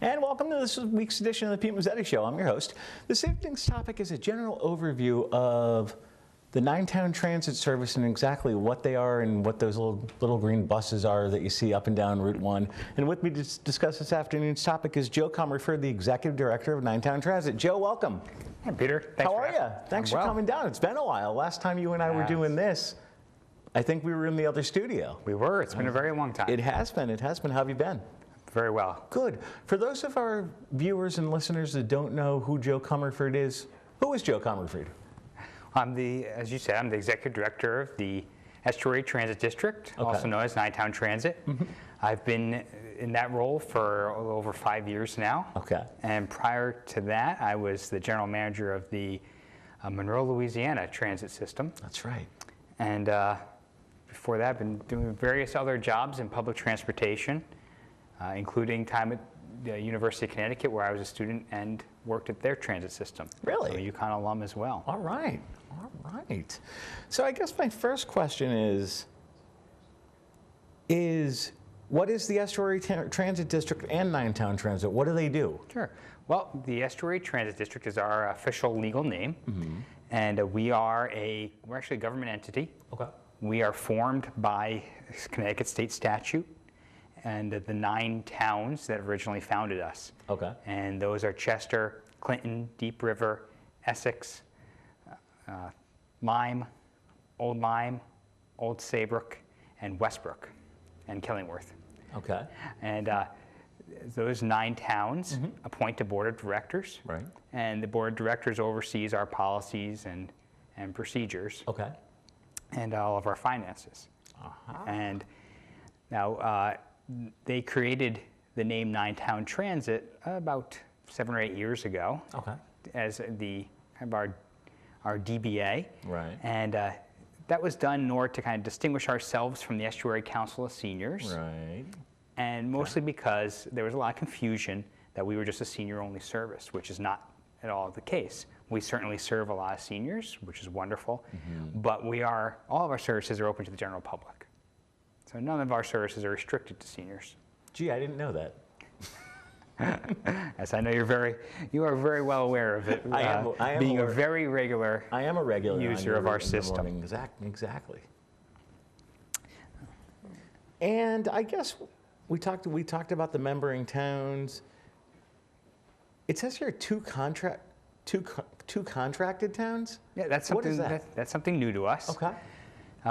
And welcome to this week's edition of the Pete Mezzetti Show. I'm your host. This evening's topic is a general overview of the Ninetown Transit Service and exactly what they are and what those little green buses are that you see up and down Route 1. And with me to discuss this afternoon's topic is Joe Comerford, the Executive Director of Ninetown Transit. Joe, welcome. Hey, Peter. Thanks. How are you? Thanks for coming down. It's been a while. Last time you and I were doing this, I think we were in the other studio. We were. It's been a very long time. It has been. It has been. How have you been? Very well. Good. For those of our viewers and listeners that don't know who Joe Comerford is, who is Joe Comerford? As you said, I'm the Executive Director of the Estuary Transit District, also known as Ninetown Transit. I've been in that role for over 5 years now. Okay. And prior to that, I was the General Manager of the Monroe, Louisiana Transit System. That's right. And before that, I've been doing various other jobs in public transportation, including time at the University of Connecticut, where I was a student and worked at their transit system. Really? So a UConn alum as well. All right. All right. So I guess my first question is what is the Estuary Transit District and Ninetown Transit? What do they do? Sure. Well, the Estuary Transit District is our official legal name, and we're actually a government entity. Okay. We are formed by Connecticut state statute and the 9 towns that originally founded us. Okay. And those are Chester, Clinton, Deep River, Essex, Lyme, Old Saybrook, and Westbrook, and Killingworth. Okay. And those 9 towns appoint a board of directors. Right. And the board of directors oversees our policies and procedures. Okay. And all of our finances. And now they created the name Ninetown Transit about 7 or 8 years ago. Okay. As the kind of our DBA. Right. And that was done in order to kind of distinguish ourselves from the Estuary Council of Seniors. Right. And mostly because there was a lot of confusion that we were just a senior-only service, which is not at all the case. We certainly serve a lot of seniors, which is wonderful, but all of our services are open to the general public. So none of our services are restricted to seniors. Gee, I didn't know that. Yes, I know you are very well aware of it. I am being aware. A very regular. I am a regular user of our system. Exactly. And I guess we talked about the membering towns. It says here two contracted towns? Yeah, that's something, that's something new to us. Okay.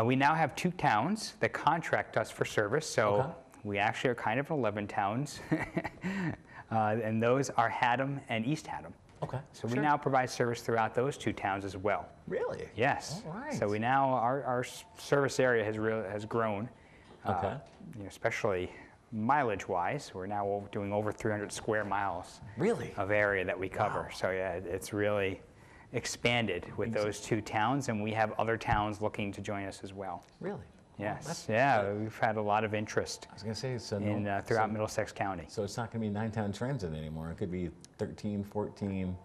We now have 2 towns that contract us for service, so we actually are kind of 11 towns, and those are Haddam and East Haddam. Okay. So we now provide service throughout those 2 towns as well. Really? Yes. All right. So we now our service area has grown. Okay. Especially mileage-wise, we're now doing over 300 square miles. Really? Of area that we cover. Wow. So yeah, it's really expanded with those 2 towns, and we have other towns looking to join us as well. Really? Yes. We've had a lot of interest. I was going to say throughout Middlesex County. So it's not going to be Ninetown Transit anymore. It could be 13, 14.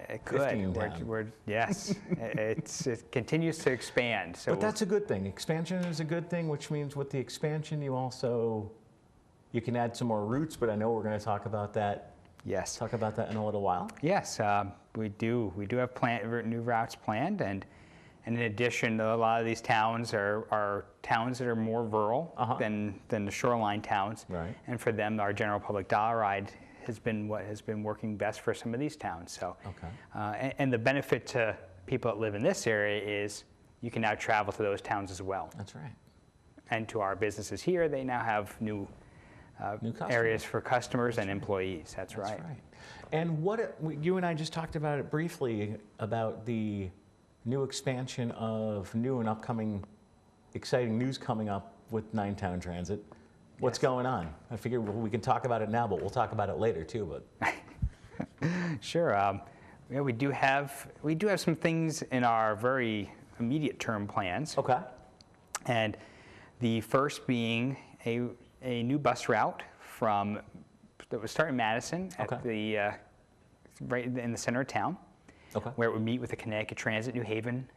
It could. Yes. It continues to expand. So but that's a good thing. Expansion is a good thing, which means with the expansion, you can add some more routes. But I know we're going to talk about that. Yes. Talk about that in a little while. Yes, we do. We do have new routes planned, and in addition, a lot of these towns are towns that are more rural than the shoreline towns. Right. And for them, our general public dollar ride has been what has been working best for some of these towns. So, and the benefit to people that live in this area is you can now travel to those towns as well. That's right. And to our businesses here, they now have new areas for customers and employees. That's right. And you and I just talked about it briefly about the new expansion of new and upcoming exciting news coming up with Ninetown Transit. What's going on? I figure we can talk about it now, but we'll talk about it later too. But sure. We do have some things in our very immediate term plans. Okay. And the first being a new bus route that would start in Madison at right in the center of town, where it would meet with the Connecticut Transit New Haven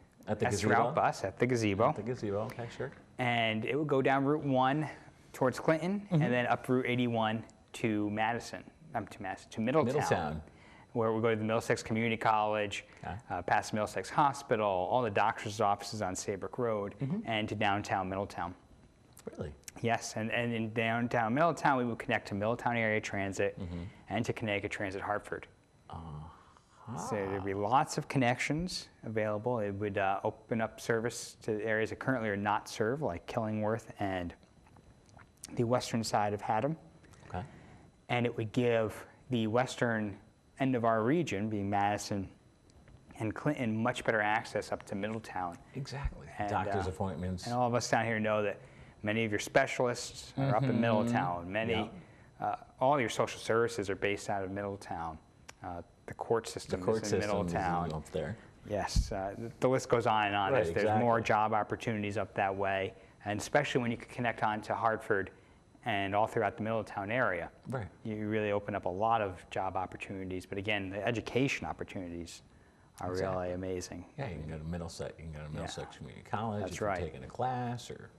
route bus at the gazebo. At the gazebo, okay, sure. And it would go down Route 1 towards Clinton, and then up Route 81 to Madison, to Middletown. Middletown. Where we go to the Middlesex Community College, past Middlesex Hospital, all the doctor's offices on Saybrook Road, and to downtown Middletown. Really? Yes, and in downtown Middletown, we would connect to Middletown Area Transit and to Connecticut Transit Hartford. So there'd be lots of connections available. It would open up service to areas that currently are not served, like Killingworth and the western side of Haddam. Okay. And it would give the western end of our region, being Madison and Clinton, much better access up to Middletown. Exactly. And, doctor's appointments. And all of us down here know that many of your specialists are up in Middletown. All your social services are based out of Middletown. The court system is in Middletown. Is up there. Yes, the list goes on and on. Right, There's more job opportunities up that way, and especially when you can connect on to Hartford and all throughout the Middletown area. Right. You really open up a lot of job opportunities, but again, the education opportunities are really amazing. Yeah, you can go to Middlesex. You can go to Middlesex Community College. That's you can right. take in a class or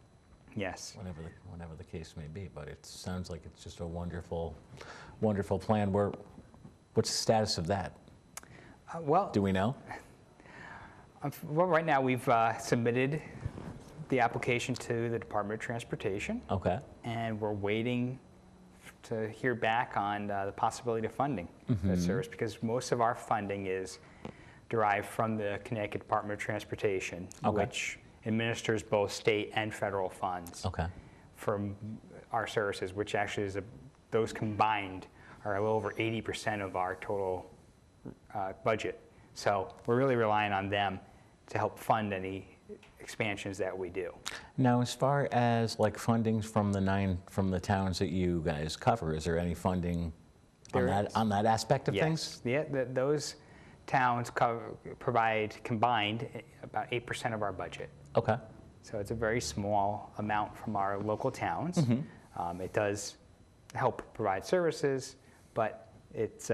whatever the case may be. But it sounds like it's just a wonderful, wonderful plan. What's the status of that? Well, do we know? Well, right now we've submitted the application to the Department of Transportation. Okay. And we're waiting to hear back on the possibility of funding that service, because most of our funding is derived from the Connecticut Department of Transportation, which administers both state and federal funds for our services, which actually is those combined are a little over 80% of our total budget. So we're really relying on them to help fund any expansions that we do. Now, as far as like fundings from the towns that you guys cover, is there any funding on that aspect of things? Yeah, those towns provide combined about 8% of our budget. Okay. So it's a very small amount from our local towns. It does help provide services, but it's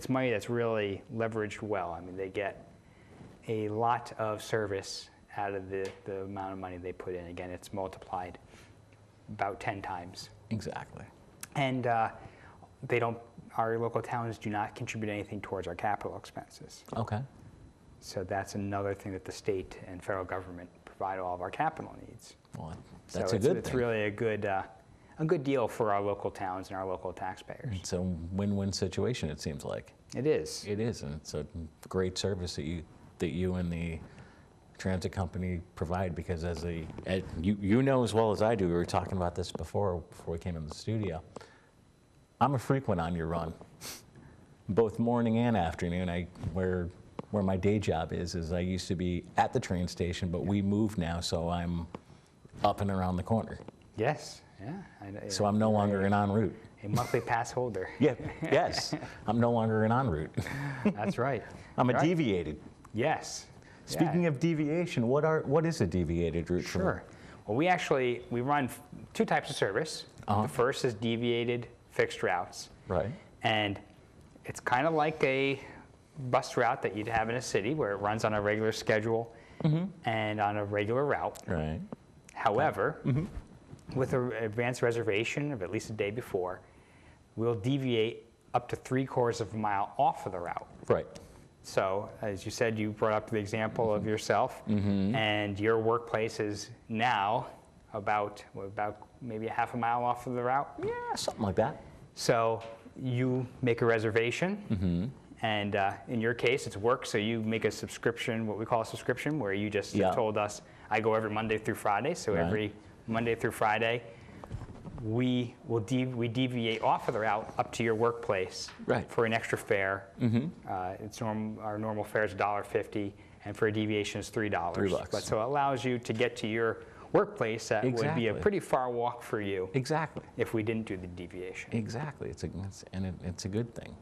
money that's really leveraged well. I mean, they get a lot of service out of the amount of money they put in. Again, it's multiplied about 10 times. Exactly. And our local towns do not contribute anything towards our capital expenses. Okay. So that's another thing that the state and federal government provide all of our capital needs. Well, that's so a good thing. It's really a good deal for our local towns and our local taxpayers. It's a win-win situation, it seems like. It is. It is, and it's a great service that you and the transit company provide, because you know as well as I do, we were talking about this before we came in the studio. I'm a frequent on your run, both morning and afternoon. Where my day job is I used to be at the train station, but we moved now, so I'm up and around the corner. Yes, yeah. So I'm no longer an en route. A monthly pass holder. Yeah, yes. I'm no longer an en route. That's right. I'm a deviated. Yes. Speaking of deviation, what is a deviated route? Sure. Well, we run two types of service. The first is deviated fixed routes. Right. And it's kind of like a bus route that you'd have in a city, where it runs on a regular schedule and on a regular route. Right. However, with an advanced reservation of at least a day before, we'll deviate up to 3/4 of a mile off of the route. Right. So, as you said, you brought up the example of yourself, and your workplace is now about maybe a half a mile off of the route? Yeah, something like that. So you make a reservation, and in your case, it's work, so you make a subscription, what we call a subscription, where you just told us, I go every Monday through Friday, so every Monday through Friday, we deviate off of the route up to your workplace for an extra fare. Our normal fare is $1.50, and for a deviation is $3. $3. But so it allows you to get to your workplace that would be a pretty far walk for you. Exactly. If we didn't do the deviation. Exactly. It's a good thing.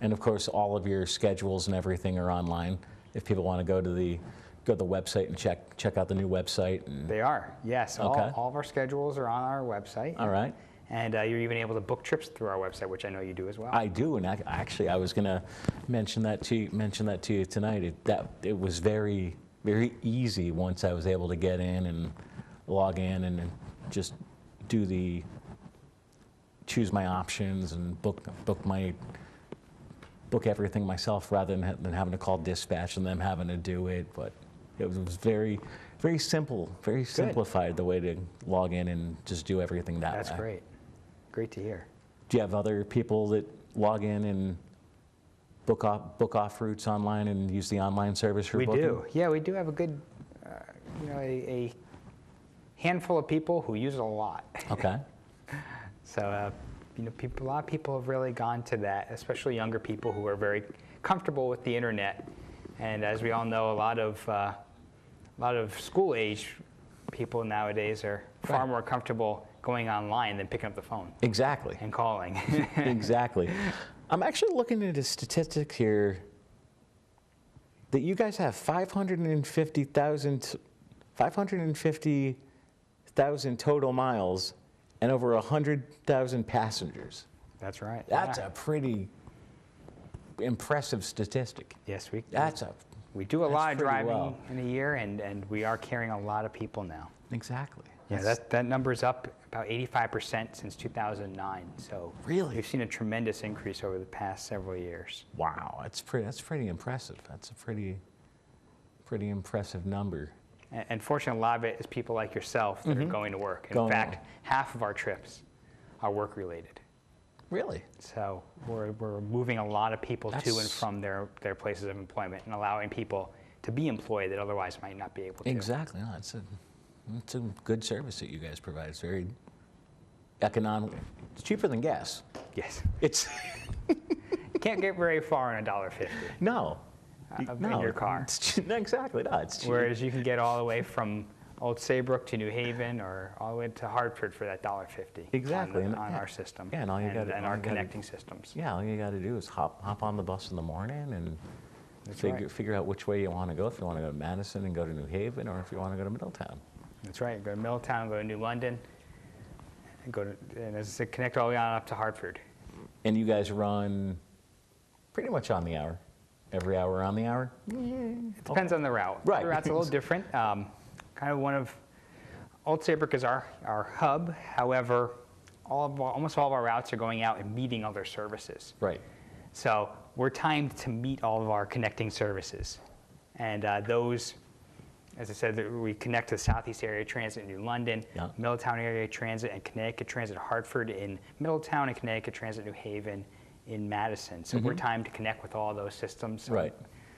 And of course, all of your schedules and everything are online. If people want to go to the website and check out the new website. They are, yes. Okay. All of our schedules are on our website. All right. And you're even able to book trips through our website, which I know you do as well. I do, and actually, I was going to mention that to you tonight. It was very, very easy once I was able to get in and log in and just do the choose my options and book everything myself rather than having to call dispatch and them having to do it. But it was very, very simple, very simplified the way to log in and just do everything that way. That's great. Great to hear. Do you have other people that log in and book off routes online and use the online service for booking? We do. Yeah, we do have a good, a handful of people who use it a lot. Okay. So, a lot of people have really gone to that, especially younger people who are very comfortable with the internet. And as we all know, a lot of school-age people nowadays are far more comfortable going online than picking up the phone. Exactly. And calling. Exactly. I'm actually looking at a statistic here that you guys have 550,000 total miles and over 100,000 passengers. That's right. That's a pretty impressive statistic. Yes, we do a lot of driving in a year, and we are carrying a lot of people now. Exactly. Yeah, that number's up about 85% since 2009. So really, we've seen a tremendous increase over the past several years. Wow, that's pretty impressive. That's a pretty impressive number. And fortunately, a lot of it is people like yourself that are going to work. In fact, half of our trips are work-related. Really? So we're moving a lot of people to and from their places of employment and allowing people to be employed that otherwise might not be able to. Exactly. No, it's a good service that you guys provide. It's very economic. It's cheaper than gas. Yes. It's you can't get very far on $1.50. No. In your car. Exactly. No, it's cheap. Whereas you can get all the way from Old Saybrook to New Haven or all the way to Hartford for that $1.50. Exactly. On our system. Yeah, and our connecting systems. Yeah, all you got to do is hop on the bus in the morning and figure out which way you want to go. If you want to go to Madison and go to New Haven, or if you want to go to Middletown. That's right. Go to Middletown, go to New London, and as I said, connect all the way on up to Hartford. And you guys run pretty much on the hour. Every hour on the hour? It depends on the route. Right. The route's a little different. Kind of Old Saybrook is our hub. However, almost all of our routes are going out and meeting other services. Right. So we're timed to meet all of our connecting services. And those, as I said, we connect to the Southeast Area Transit in New London, Middletown Area Transit, and Connecticut Transit Hartford in Middletown, and Connecticut Transit New Haven in Madison. So we're timed to connect with all those systems. So, right.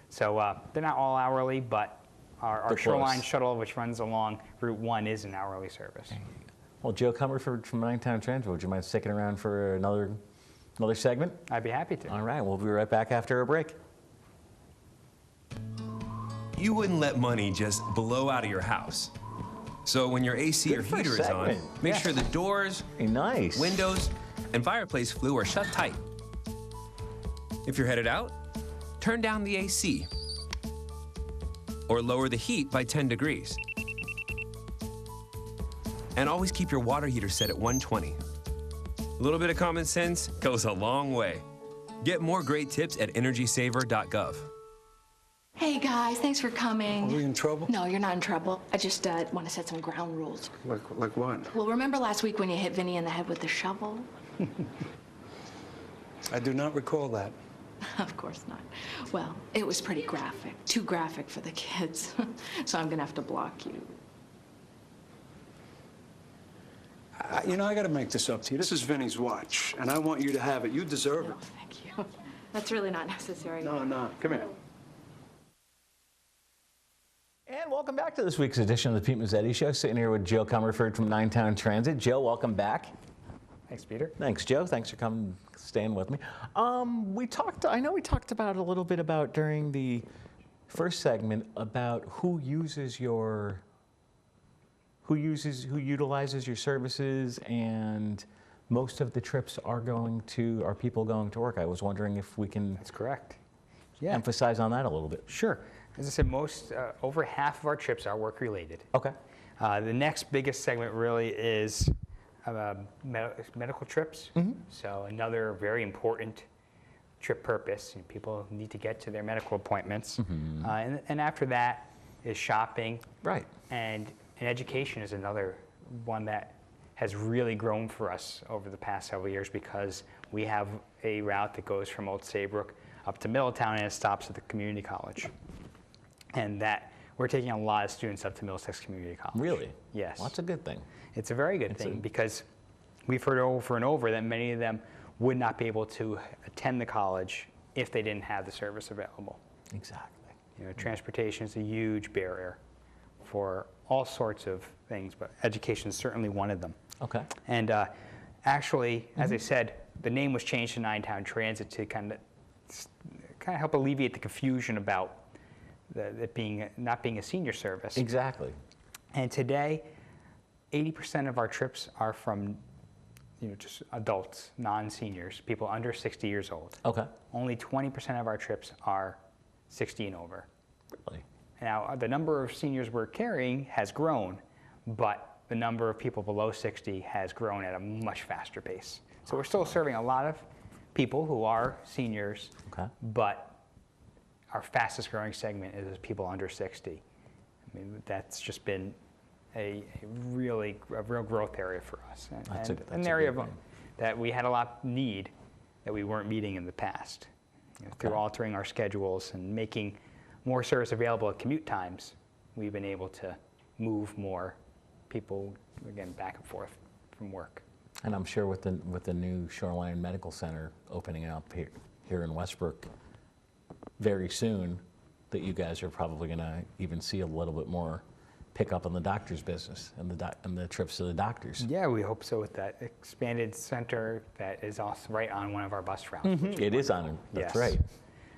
So they're not all hourly, but our Shoreline Shuttle, which runs along Route 1, is an hourly service. Well, Joe Comerford from Nine-Town Transit, would you mind sticking around for another segment? I'd be happy to. All right, we'll be right back after a break. You wouldn't let money just blow out of your house. So when your AC or heater is on, make sure the doors, windows, and fireplace flue are shut tight. If you're headed out, turn down the AC or lower the heat by 10 degrees. And always keep your water heater set at 120. A little bit of common sense goes a long way. Get more great tips at energysaver.gov. Hey guys, thanks for coming. Are we in trouble? No, you're not in trouble. I just want to set some ground rules. Like what? Well, remember last week when you hit Vinny in the head with the shovel? I do not recall that. Of course not. Well, it was pretty graphic. Too graphic for the kids. So I'm going to have to block you. I got to make this up to you. This is Vinny's watch, and I want you to have it. You deserve it. No, thank you. That's really not necessary. No. Come here. And welcome back to this week's edition of the Pete Mezzetti Show. Sitting here with Joe Comerford from Nine-Town Transit. Joe, welcome back. Thanks, Peter. Thanks, Joe. Thanks for coming, staying with me. I know we talked about a little bit about during the first segment about who utilizes your services, and most of the trips are people going to work. I was wondering if we can. That's correct. Emphasize on that a little bit. Sure. As I said, over half of our trips are work related. Okay. The next biggest segment really is medical trips. So another very important trip purpose. People need to get to their medical appointments. And after that is shopping. Right. And education is another one that has really grown for us over the past several years because we have a route that goes from Old Saybrook up to Middletown and it stops at the community college. And that we're taking a lot of students up to Middlesex Community College. Really? Yes. Well, that's a good thing. It's a very good thing because we've heard over and over that many of them would not be able to attend the college if they didn't have the service available. Exactly. You know, transportation is a huge barrier for all sorts of things, but education is certainly one of them. Okay. And actually, as I said, the name was changed to Nine-Town Transit to kind of help alleviate the confusion about it being not being a senior service. Exactly. And today, 80% of our trips are from just adults, non-seniors, people under 60 years old. Okay. Only 20% of our trips are 60 and over. Really? Now, the number of seniors we're carrying has grown, but the number of people below 60 has grown at a much faster pace. So we're still serving a lot of people who are seniors, but our fastest growing segment is people under 60. I mean, that's just been a real growth area for us, and an area that we had a lot of need that we weren't meeting in the past. Through altering our schedules and making more service available at commute times, we've been able to move more people, again, back and forth from work. And I'm sure with the new Shoreline Medical Center opening up here in Westbrook very soon, that you guys are probably going to even see a little bit more pick up on the doctor's business and the trips to the doctors. Yeah, we hope so with that expanded center that is also right on one of our bus routes. It is on it. That's right.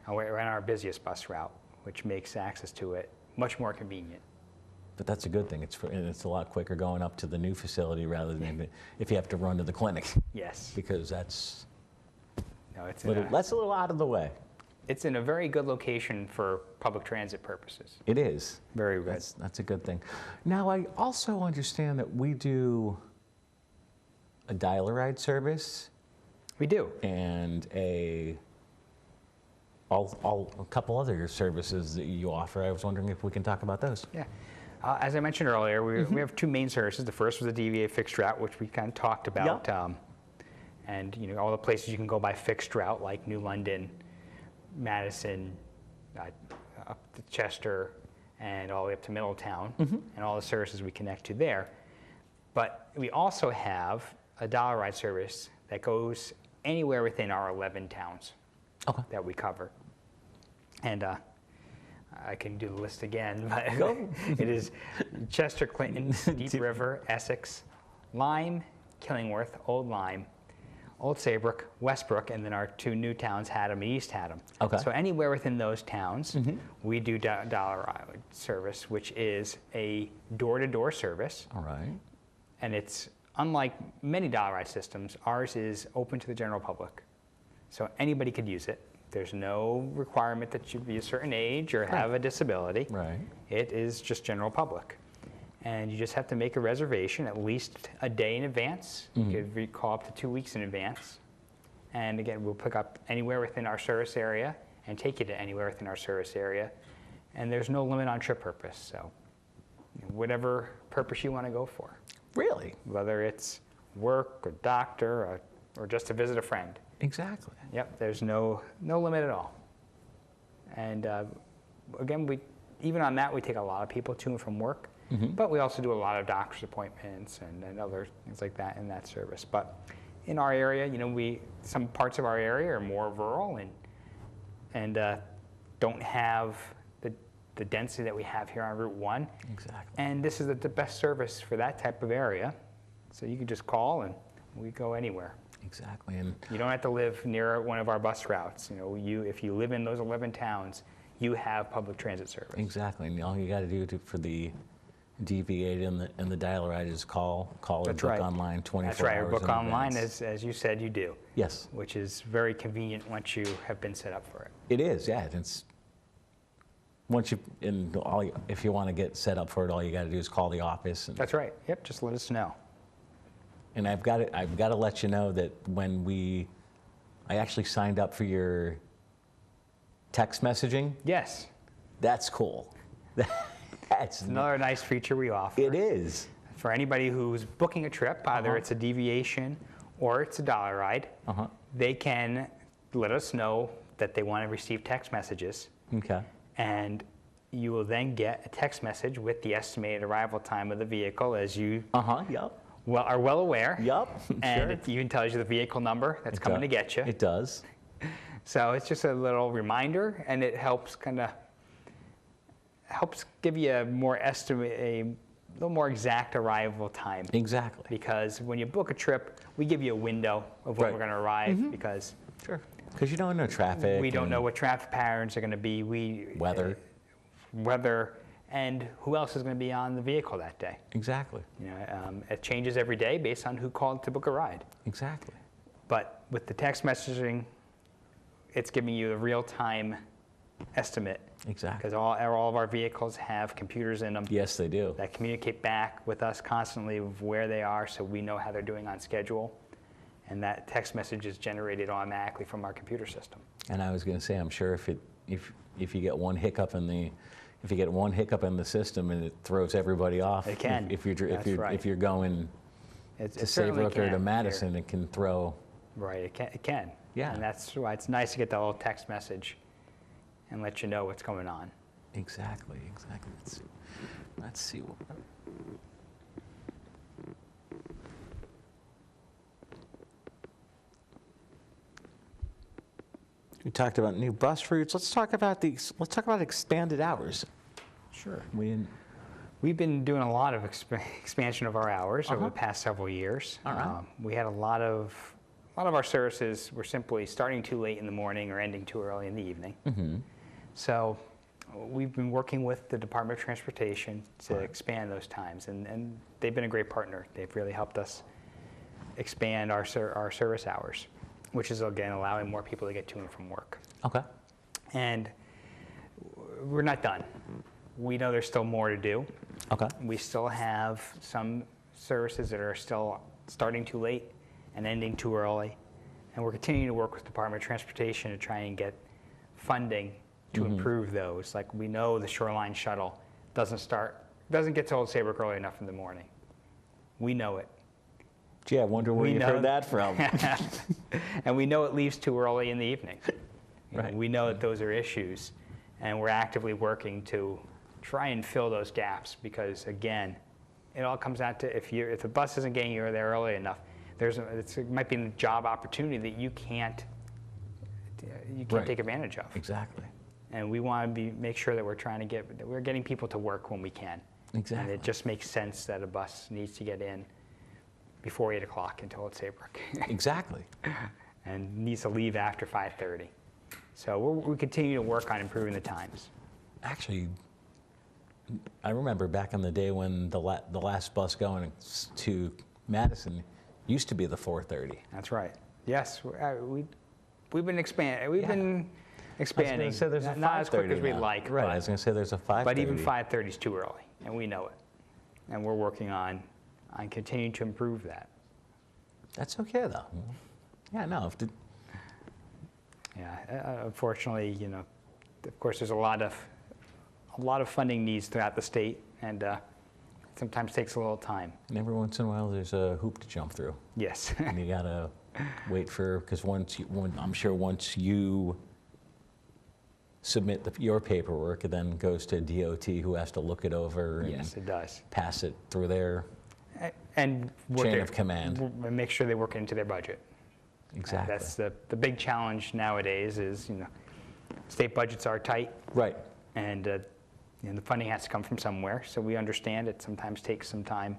We're on our busiest bus route, which makes access to it much more convenient. But that's a good thing. It's a lot quicker going up to the new facility rather than if you have to run to the clinic. Yes. Because that's that's a little out of the way. It's in a very good location for public transit purposes. It is. Very good. That's a good thing. Now, I also understand that we do a dial-a-ride service. We do. And a couple other services that you offer. I was wondering if we can talk about those. Yeah. As I mentioned earlier, we have two main services. The first was the DVA fixed route, which we kind of talked about. Yep. And all the places you can go by fixed route, like New London, Madison, up to Chester, and all the way up to Middletown, and all the services we connect to there. But we also have a dollar ride service that goes anywhere within our 11 towns that we cover. And I can do the list again, but it is Chester, Clinton, Deep River, Essex, Lyme, Killingworth, Old Lyme, Old Saybrook, Westbrook, and then our two new towns, Haddam and East Haddam. So anywhere within those towns, we do dollar ride service, which is a door-to-door service. All right. And it's unlike many dollar ride systems, ours is open to the general public. So anybody could use it. There's no requirement that you be a certain age or have a disability. Right. It is just general public. And you just have to make a reservation at least a day in advance. You could call up to 2 weeks in advance. And again, we'll pick up anywhere within our service area and take you to anywhere within our service area. And there's no limit on trip purpose. So whatever purpose you want to go for. Really? Whether it's work or doctor or just to visit a friend. Exactly. Yep, there's no limit at all. And again, even on that, we take a lot of people to and from work. But we also do a lot of doctor's appointments and other things like that in that service. But in our area, some parts of our area are more rural and don't have the density that we have here on Route 1. Exactly. And this is the best service for that type of area. So you can just call and we go anywhere. Exactly. And you don't have to live near one of our bus routes. If you live in those 11 towns, you have public transit service. Exactly. And all you got to do for the DVA and the dial-a-ride is call or book online 24 hours. That's right. Or book online, as you said you do. Yes. Which is very convenient once you have been set up for it. It is, yeah. It's if you want to get set up for it, all you got to do is call the office. That's right. Yep. Just let us know. And I've got to let you know that I actually signed up for your text messaging. Yes. That's cool. That's another nice feature we offer. It is. for anybody who's booking a trip, either it's a deviation or it's a dollar ride, they can let us know that they want to receive text messages. Okay. And you will then get a text message with the estimated arrival time of the vehicle, as you are well aware. And it even tells you the vehicle number that's coming to get you. It does. So it's just a little reminder, and it helps give you a little more exact arrival time. Exactly. Because when you book a trip, we give you a window of when we're going to arrive because you don't know traffic. We don't know what traffic patterns are going to be. Weather, and who else is going to be on the vehicle that day. Exactly. It changes every day based on who called to book a ride. Exactly. But with the text messaging, it's giving you a real-time estimate. Exactly. Because all of our vehicles have computers in them. Yes, they do. That communicate back with us constantly of where they are, so we know how they're doing on schedule. And that text message is generated automatically from our computer system. And I was going to say, I'm sure if you get one hiccup in the system and it throws everybody off, it can. If you're going to Saybrook or to Madison, it can throw. Right. It can. Yeah. And that's why it's nice to get that little text message and let you know what's going on. Exactly. Let's see. We talked about new bus routes. Let's talk about expanded hours. Sure. We've been doing a lot of expansion of our hours over the past several years. All right. We had a lot of our services were simply starting too late in the morning or ending too early in the evening. So we've been working with the Department of Transportation to expand those times, and they've been a great partner. They've really helped us expand our service hours, which is, again, allowing more people to get to and from work. Okay. And we're not done. We know there's still more to do. Okay. We still have some services that are still starting too late and ending too early. And we're continuing to work with the Department of Transportation to try and get funding to improve those. Like, we know the Shoreline Shuttle doesn't get to Old Saybrook early enough in the morning. We know it. Gee, I wonder where you heard that from. And we know it leaves too early in the evening. Right. We know that those are issues, and we're actively working to try and fill those gaps because, again, it all comes down to if the bus isn't getting you there early enough, it might be a job opportunity that you can't take advantage of. Exactly. And we want to make sure that we're getting people to work when we can. Exactly. And it just makes sense that a bus needs to get in before 8 o'clock until it's Saybrook. Exactly. And needs to leave after 5:30. So we continue to work on improving the times. Actually, I remember back in the day when the last bus going to Madison used to be the 4:30. That's right. Yes, we've been expanding. We've been expanding. I was going to say there's a not as quick as we'd now. like. Right. I was going to say there's a 5:30. But even 5:30 is too early, and we know it. And we're working on continuing to improve that. That's okay, though. Yeah, no. Unfortunately, of course, there's a lot of funding needs throughout the state, and sometimes takes a little time. And every once in a while, there's a hoop to jump through. Yes. And you gotta wait because I'm sure once you submit your paperwork, it then goes to DOT, who has to look it over. Yes, it does. Pass it through their chain of command. And make sure they work into their budget. Exactly. That's the big challenge nowadays is, state budgets are tight. Right. And the funding has to come from somewhere. So we understand it sometimes takes some time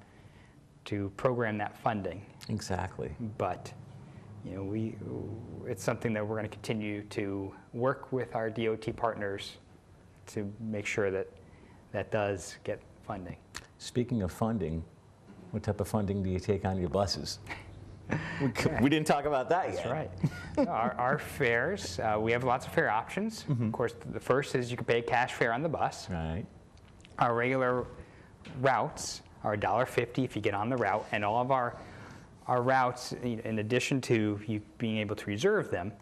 to program that funding. Exactly. But, it's something that we're going to continue to work with our DOT partners to make sure that does get funding. Speaking of funding, what type of funding do you take on your buses? We didn't talk about that yet. That's right. Our fares, we have lots of fare options. Of course, the first is you can pay cash fare on the bus. Right. Our regular routes are $1.50 if you get on the route, and all of our routes, in addition to you being able to reserve them,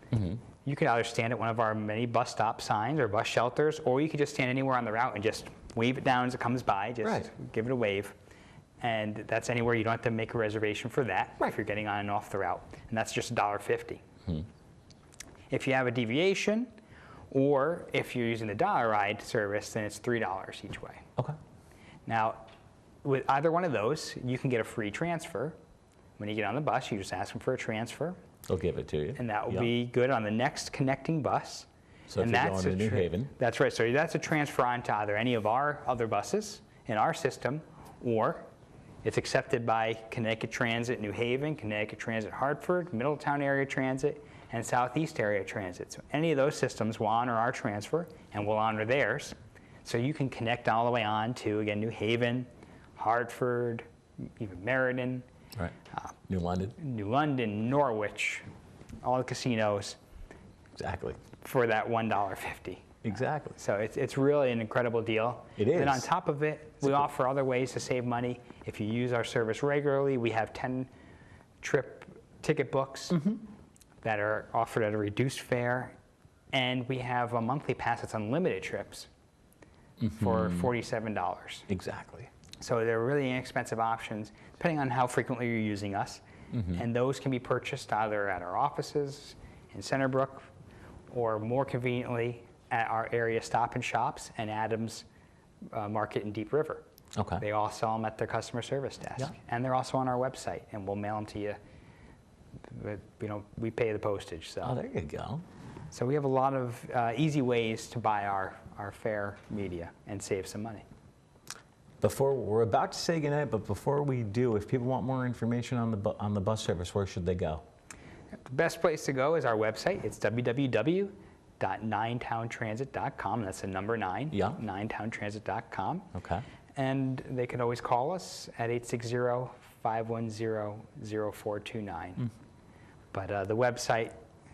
you can either stand at one of our many bus stop signs or bus shelters, or you can just stand anywhere on the route and just wave it down as it comes by, just give it a wave. And that's anywhere. You don't have to make a reservation for that if you're getting on and off the route. And that's just $1.50. If you have a deviation, or if you're using the dollar ride service, then it's $3 each way. Okay. Now, with either one of those, you can get a free transfer. When you get on the bus, you just ask them for a transfer. They'll give it to you. And that will be good on the next connecting bus. So if you're going to New Haven. That's right. So that's a transfer onto either any of our other buses in our system, or it's accepted by Connecticut Transit New Haven, Connecticut Transit Hartford, Middletown Area Transit, and Southeast Area Transit. So any of those systems will honor our transfer, and we'll honor theirs. So you can connect all the way on to, again, New Haven, Hartford, even Meriden. Right. New London. New London, Norwich, all the casinos. Exactly. For that $1.50. Exactly. So it's really an incredible deal. It is. And on top of it, we offer other ways to save money. If you use our service regularly, we have 10 trip ticket books that are offered at a reduced fare. And we have a monthly pass that's unlimited trips for $47. Exactly. So they're really inexpensive options, depending on how frequently you're using us. And those can be purchased either at our offices in Centerbrook, or more conveniently at our area Stop and Shops and Adams Market in Deep River. Okay. They all sell them at their customer service desk. Yeah. And they're also on our website, and we'll mail them to you. But, we pay the postage. So. Oh, there you go. So we have a lot of easy ways to buy our fare media and save some money. We're about to say goodnight, but before we do, if people want more information on the bus service, where should they go? The best place to go is our website. It's www.ninetowntransit.com. That's the number 9. Yeah. Ninetowntransit.com. Okay. And they can always call us at 860-510-0429. But the website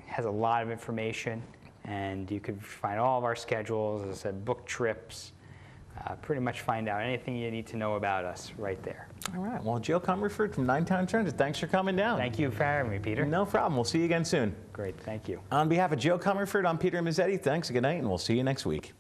has a lot of information, and you can find all of our schedules, as I said, book trips, pretty much find out anything you need to know about us right there. All right. Well, Joe Comerford from Ninetown Transit, thanks for coming down. Thank you for having me, Peter. No problem. We'll see you again soon. Great. Thank you. On behalf of Joe Comerford, I'm Peter Mezzetti. Thanks, good night, and we'll see you next week.